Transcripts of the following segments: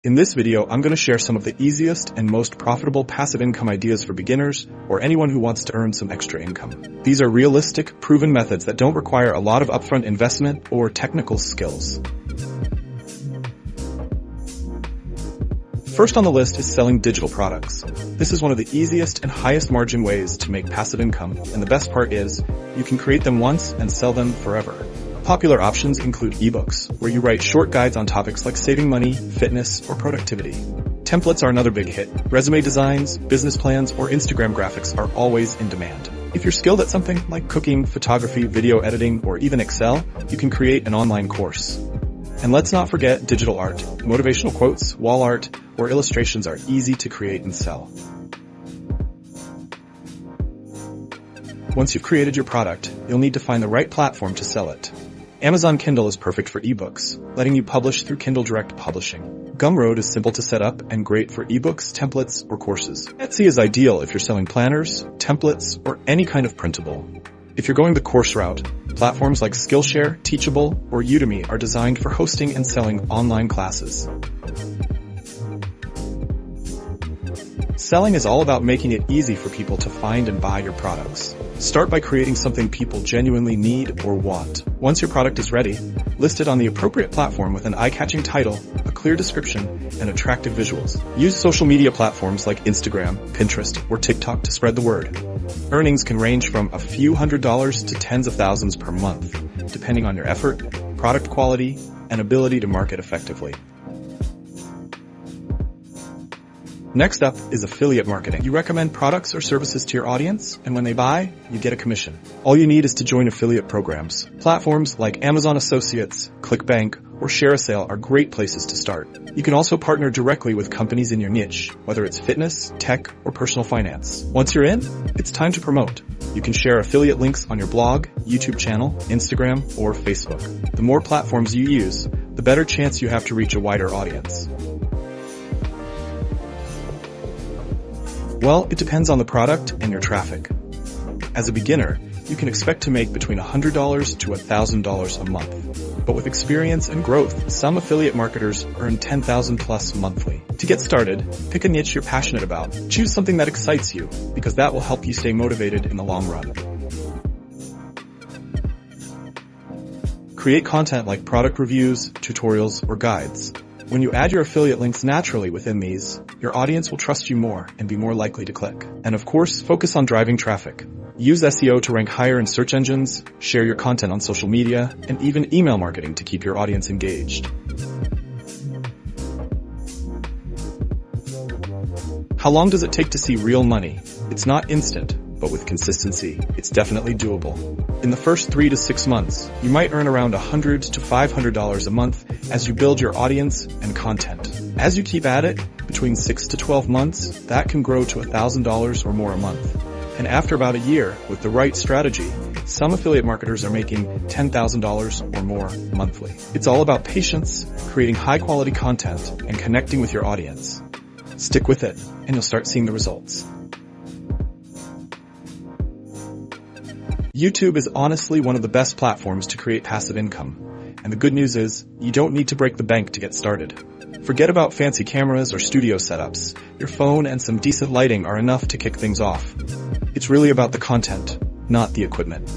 In this video, I'm going to share some of the easiest and most profitable passive income ideas for beginners or anyone who wants to earn some extra income. These are realistic, proven methods that don't require a lot of upfront investment or technical skills. First on the list is selling digital products. This is one of the easiest and highest margin ways to make passive income, and the best part is, you can create them once and sell them forever. Popular options include ebooks, where you write short guides on topics like saving money, fitness, or productivity. Templates are another big hit. Resume designs, business plans, or Instagram graphics are always in demand. If you're skilled at something like cooking, photography, video editing, or even Excel, you can create an online course. And let's not forget digital art. Motivational quotes, wall art, or illustrations are easy to create and sell. Once you've created your product, you'll need to find the right platform to sell it. Amazon Kindle is perfect for ebooks, letting you publish through Kindle Direct Publishing. Gumroad is simple to set up and great for ebooks, templates, or courses. Etsy is ideal if you're selling planners, templates, or any kind of printable. If you're going the course route, platforms like Skillshare, Teachable, or Udemy are designed for hosting and selling online classes. Selling is all about making it easy for people to find and buy your products. Start by creating something people genuinely need or want. Once your product is ready, list it on the appropriate platform with an eye-catching title, a clear description, and attractive visuals. Use social media platforms like Instagram, Pinterest, or TikTok to spread the word. Earnings can range from a few $100s to tens of thousands per month, depending on your effort, product quality, and ability to market effectively. Next up is affiliate marketing. You recommend products or services to your audience, and when they buy, you get a commission. All you need is to join affiliate programs. Platforms like Amazon Associates, ClickBank, or ShareASale are great places to start. You can also partner directly with companies in your niche, whether it's fitness, tech, or personal finance. Once you're in, it's time to promote. You can share affiliate links on your blog, YouTube channel, Instagram, or Facebook. The more platforms you use, the better chance you have to reach a wider audience. Well, it depends on the product and your traffic. As a beginner, you can expect to make between $100 to $1,000 a month. But with experience and growth, some affiliate marketers earn $10,000 plus monthly. To get started, pick a niche you're passionate about. Choose something that excites you, because that will help you stay motivated in the long run. Create content like product reviews, tutorials, or guides. When you add your affiliate links naturally within these, your audience will trust you more and be more likely to click. And of course, focus on driving traffic. Use SEO to rank higher in search engines, share your content on social media, and even email marketing to keep your audience engaged. How long does it take to see real money? It's not instant, but with consistency, it's definitely doable. In the first 3 to 6 months, you might earn around $100 to $500 a month as you build your audience and content. As you keep at it, between 6 to 12 months, that can grow to $1,000 or more a month. And after about a year, with the right strategy, some affiliate marketers are making $10,000 or more monthly. It's all about patience, creating high-quality content, and connecting with your audience. Stick with it, and you'll start seeing the results. YouTube is honestly one of the best platforms to create passive income. And the good news is, you don't need to break the bank to get started. Forget about fancy cameras or studio setups. Your phone and some decent lighting are enough to kick things off. It's really about the content, not the equipment.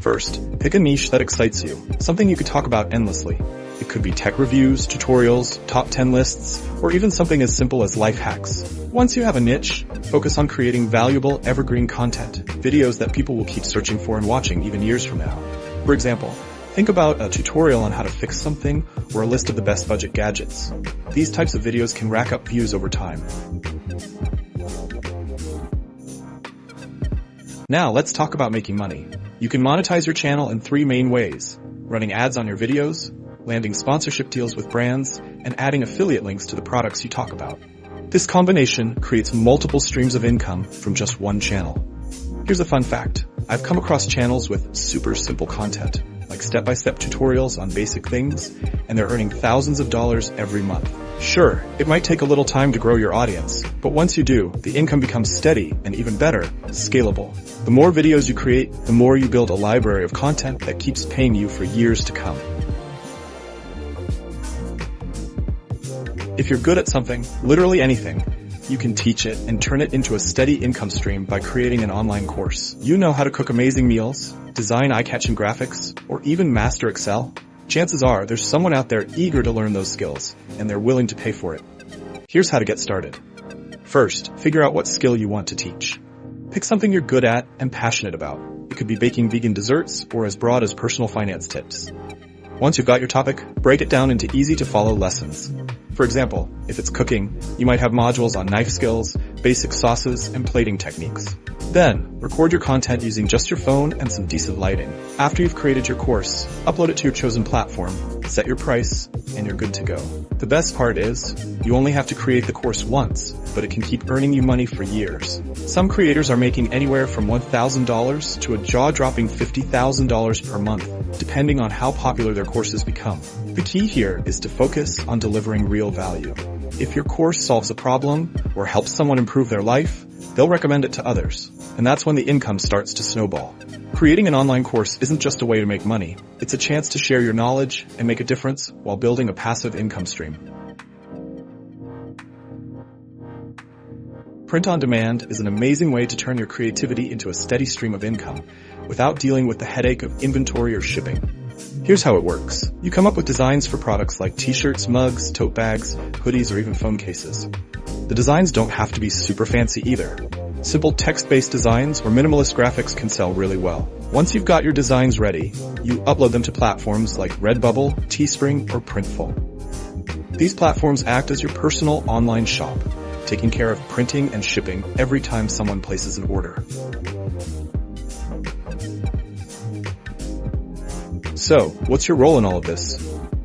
First, pick a niche that excites you, something you could talk about endlessly. It could be tech reviews, tutorials, top 10 lists, or even something as simple as life hacks. Once you have a niche, focus on creating valuable, evergreen content, videos that people will keep searching for and watching even years from now. For example, think about a tutorial on how to fix something or a list of the best budget gadgets. These types of videos can rack up views over time. Now let's talk about making money. You can monetize your channel in 3 main ways: running ads on your videos, landing sponsorship deals with brands, and adding affiliate links to the products you talk about. This combination creates multiple streams of income from just one channel. Here's a fun fact. I've come across channels with super simple content, like step-by-step tutorials on basic things, and they're earning thousands of dollars every month. Sure, it might take a little time to grow your audience, but once you do, the income becomes steady and even better, scalable. The more videos you create, the more you build a library of content that keeps paying you for years to come. If you're good at something, literally anything, you can teach it and turn it into a steady income stream by creating an online course. You know how to cook amazing meals, design eye-catching graphics, or even master Excel? Chances are there's someone out there eager to learn those skills, and they're willing to pay for it. Here's how to get started. First, figure out what skill you want to teach. Pick something you're good at and passionate about. It could be baking vegan desserts or as broad as personal finance tips. Once you've got your topic, break it down into easy-to-follow lessons. For example, if it's cooking, you might have modules on knife skills, basic sauces, and plating techniques. Then, record your content using just your phone and some decent lighting. After you've created your course, upload it to your chosen platform, set your price, and you're good to go. The best part is, you only have to create the course once, but it can keep earning you money for years. Some creators are making anywhere from $1,000 to a jaw-dropping $50,000 per month, depending on how popular their courses become. The key here is to focus on delivering real value. If your course solves a problem or helps someone improve their life, they'll recommend it to others, and that's when the income starts to snowball. Creating an online course isn't just a way to make money, it's a chance to share your knowledge and make a difference while building a passive income stream. Print on demand is an amazing way to turn your creativity into a steady stream of income without dealing with the headache of inventory or shipping. Here's how it works. You come up with designs for products like t-shirts, mugs, tote bags, hoodies, or even phone cases. The designs don't have to be super fancy either. Simple text-based designs or minimalist graphics can sell really well. Once you've got your designs ready, you upload them to platforms like Redbubble, Teespring, or Printful. These platforms act as your personal online shop, taking care of printing and shipping every time someone places an order. So, what's your role in all of this?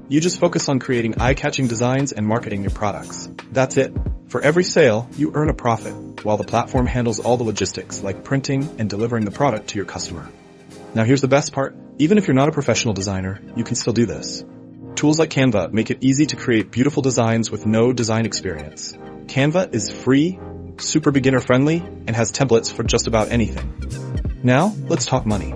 You just focus on creating eye-catching designs and marketing your products. That's it. For every sale, you earn a profit, while the platform handles all the logistics like printing and delivering the product to your customer. Now here's the best part. Even if you're not a professional designer, you can still do this. Tools like Canva make it easy to create beautiful designs with no design experience. Canva is free, super beginner-friendly, and has templates for just about anything. Now, let's talk money.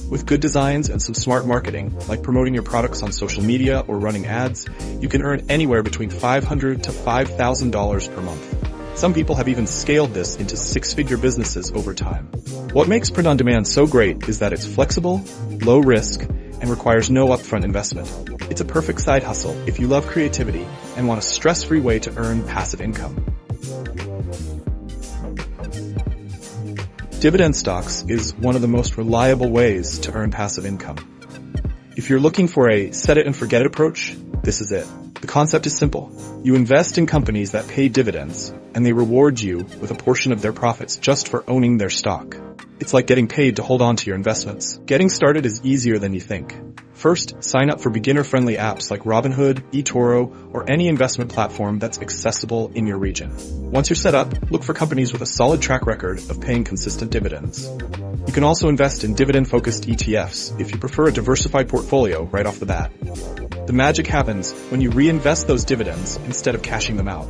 With good designs and some smart marketing, like promoting your products on social media or running ads, you can earn anywhere between $500 to $5,000 per month. Some people have even scaled this into six-figure businesses over time. What makes print on demand so great is that it's flexible, low risk, and requires no upfront investment. It's a perfect side hustle if you love creativity and want a stress-free way to earn passive income. Dividend Stocks is one of the most reliable ways to earn passive income. If you're looking for a set-it-and-forget approach, this is it. The concept is simple. You invest in companies that pay dividends, and they reward you with a portion of their profits just for owning their stock. It's like getting paid to hold on to your investments. Getting started is easier than you think. First, sign up for beginner-friendly apps like Robinhood, eToro, or any investment platform that's accessible in your region. Once you're set up, look for companies with a solid track record of paying consistent dividends. You can also invest in dividend-focused ETFs if you prefer a diversified portfolio right off the bat. The magic happens when you reinvest those dividends instead of cashing them out.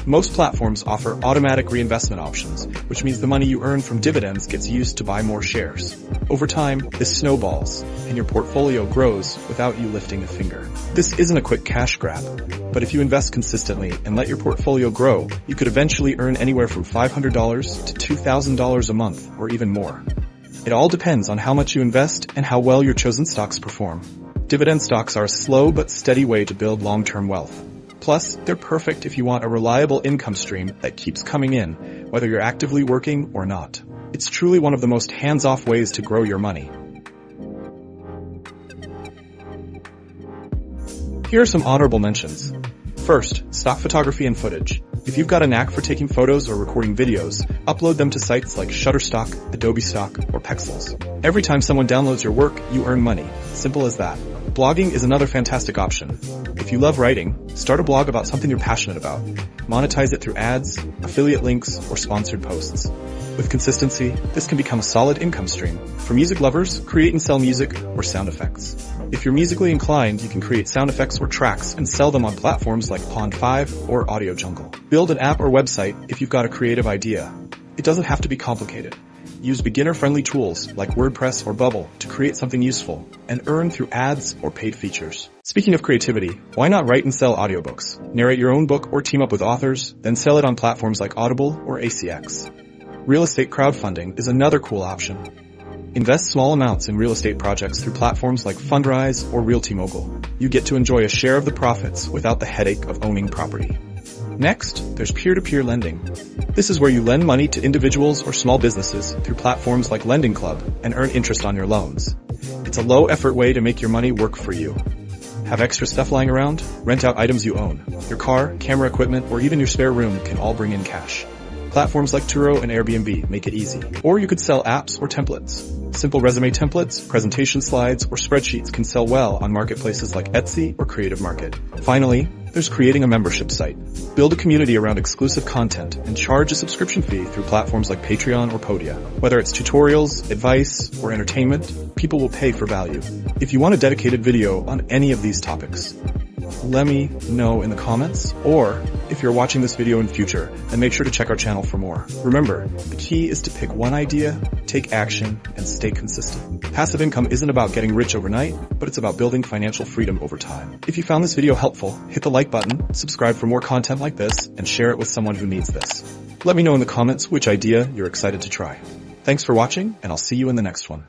Most platforms offer automatic reinvestment options, which means the money you earn from dividends gets used to buy more shares. Over time, this snowballs, and your portfolio grows without you lifting a finger. This isn't a quick cash grab, but if you invest consistently and let your portfolio grow, you could eventually earn anywhere from $500 to $2,000 a month, or even more. It all depends on how much you invest and how well your chosen stocks perform. Dividend stocks are a slow but steady way to build long-term wealth. Plus, they're perfect if you want a reliable income stream that keeps coming in, whether you're actively working or not. It's truly one of the most hands-off ways to grow your money. Here are some honorable mentions. First, stock photography and footage. If you've got a knack for taking photos or recording videos, upload them to sites like Shutterstock, Adobe Stock, or Pexels. Every time someone downloads your work, you earn money. Simple as that. Blogging is another fantastic option. If you love writing, start a blog about something you're passionate about. Monetize it through ads, affiliate links, or sponsored posts. With consistency, this can become a solid income stream. For music lovers, create and sell music or sound effects. If you're musically inclined, you can create sound effects or tracks and sell them on platforms like Pond5 or Audio Jungle. Build an app or website if you've got a creative idea. It doesn't have to be complicated. use beginner-friendly tools like WordPress or Bubble to create something useful and earn through ads or paid features. Speaking of creativity, why not write and sell audiobooks? Narrate your own book or team up with authors, then sell it on platforms like Audible or ACX. Real estate crowdfunding is another cool option. Invest small amounts in real estate projects through platforms like Fundrise or Realty Mogul. You get to enjoy a share of the profits without the headache of owning property. Next, there's peer-to-peer lending. This is where you lend money to individuals or small businesses through platforms like Lending Club and earn interest on your loans. It's a low-effort way to make your money work for you. Have extra stuff lying around? Rent out items you own. Your car, camera equipment, or even your spare room can all bring in cash. Platforms like Turo and Airbnb make it easy. Or you could sell apps or templates. Simple resume templates, presentation slides, or spreadsheets can sell well on marketplaces like Etsy or Creative Market. Finally, there's creating a membership site. Build a community around exclusive content and charge a subscription fee through platforms like Patreon or Podia. Whether it's tutorials, advice, or entertainment, people will pay for value. If you want a dedicated video on any of these topics, let me know in the comments, or if you're watching this video in future, then make sure to check our channel for more. Remember, the key is to pick one idea, take action, and stay consistent. Passive income isn't about getting rich overnight, but it's about building financial freedom over time. If you found this video helpful, hit the like button, subscribe for more content like this, and share it with someone who needs this. Let me know in the comments which idea you're excited to try. Thanks for watching, and I'll see you in the next one.